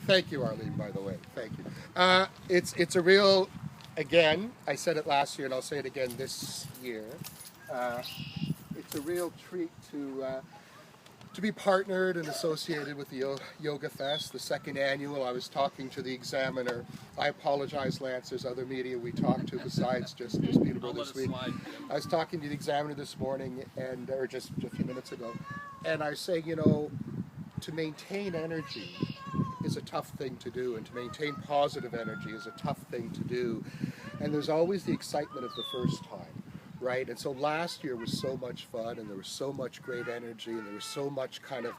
Thank you, Arlene, by the way. Thank you. It's a real, again, I said it last year and I'll say it again this year. Uh, it's a real treat to be partnered and associated with the Yoga Fest, the second annual. I was talking to the Examiner. I apologize, Lance, there's other media we talked to besides just Peterborough this week. I was talking to the Examiner this morning, or just a few minutes ago, and I was saying, to maintain energy is a tough thing to do, and to maintain positive energy is a tough thing to do. And there's always the excitement of the first time, right? And so last year was so much fun, and there was so much great energy, and there was so much kind of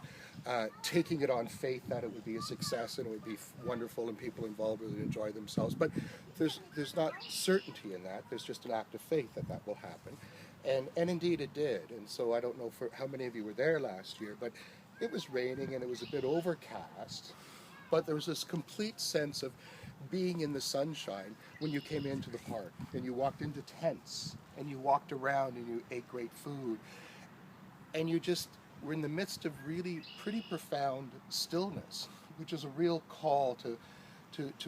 taking it on faith that it would be a success and it would be wonderful and people involved would enjoy themselves. But there's not certainty in that. There's just an act of faith that that will happen. And indeed it did. And so I don't know for how many of you were there last year, but it was raining and it was a bit overcast. But there was this complete sense of being in the sunshine when you came into the park and you walked into tents and you walked around and you ate great food and you just were in the midst of really pretty profound stillness, which is a real call to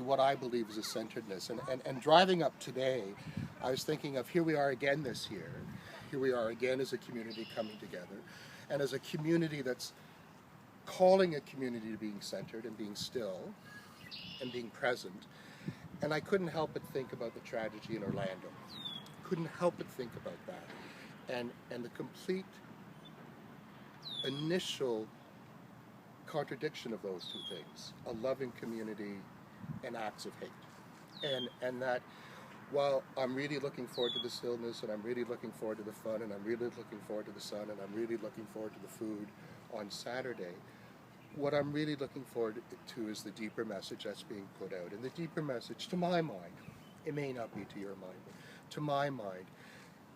what I believe is a centeredness. And driving up today, I was thinking of here we are again this year. Here we are again as a community coming together, and as a community that's calling a community to being centered and being still and being present. And I couldn't help but think about the tragedy in Orlando. Couldn't help but think about that. And the complete initial contradiction of those two things, a loving community and acts of hate. And that while I'm really looking forward to the stillness, and I'm really looking forward to the fun, and I'm really looking forward to the sun, and I'm really looking forward to the food on Saturday, what I'm really looking forward to is the deeper message that's being put out. And the deeper message, to my mind, it may not be to your mind, but to my mind,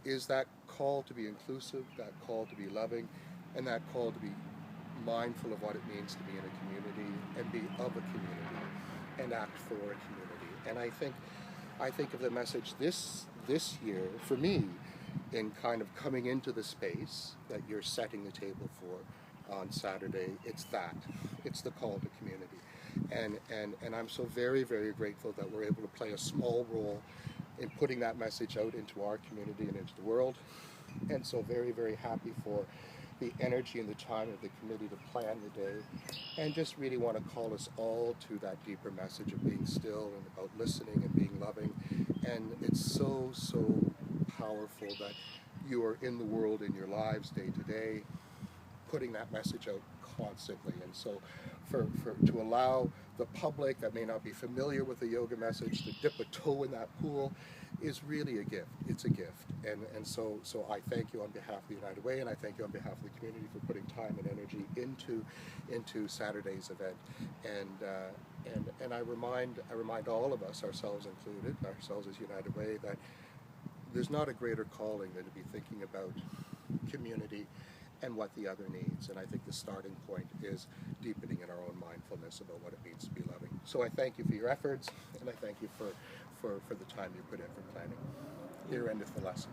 is that call to be inclusive, that call to be loving, and that call to be mindful of what it means to be in a community and be of a community and act for a community. And I think of the message this year, for me, in kind of coming into the space that you're setting the table for on Saturday, it's the call to community. And I'm so very, very grateful that we're able to play a small role in putting that message out into our community and into the world. And so very, very happy for the energy and the time of the committee to plan the day, and just really want to call us all to that deeper message of being still and about listening and being loving. And it's so, so powerful that you are in the world, in your lives, day to day, putting that message out constantly. And so to allow the public that may not be familiar with the yoga message to dip a toe in that pool is really a gift. It's a gift. And so I thank you on behalf of the United Way, and I thank you on behalf of the community for putting time and energy into Saturday's event. And I remind all of us, ourselves included, ourselves as United Way, that there's not a greater calling than to be thinking about community and what the other needs. And I think the starting point is deepening in our own mindfulness about what it means to be loving. So I thank you for your efforts, and I thank you for the time you put in for planning. Here endeth the lesson.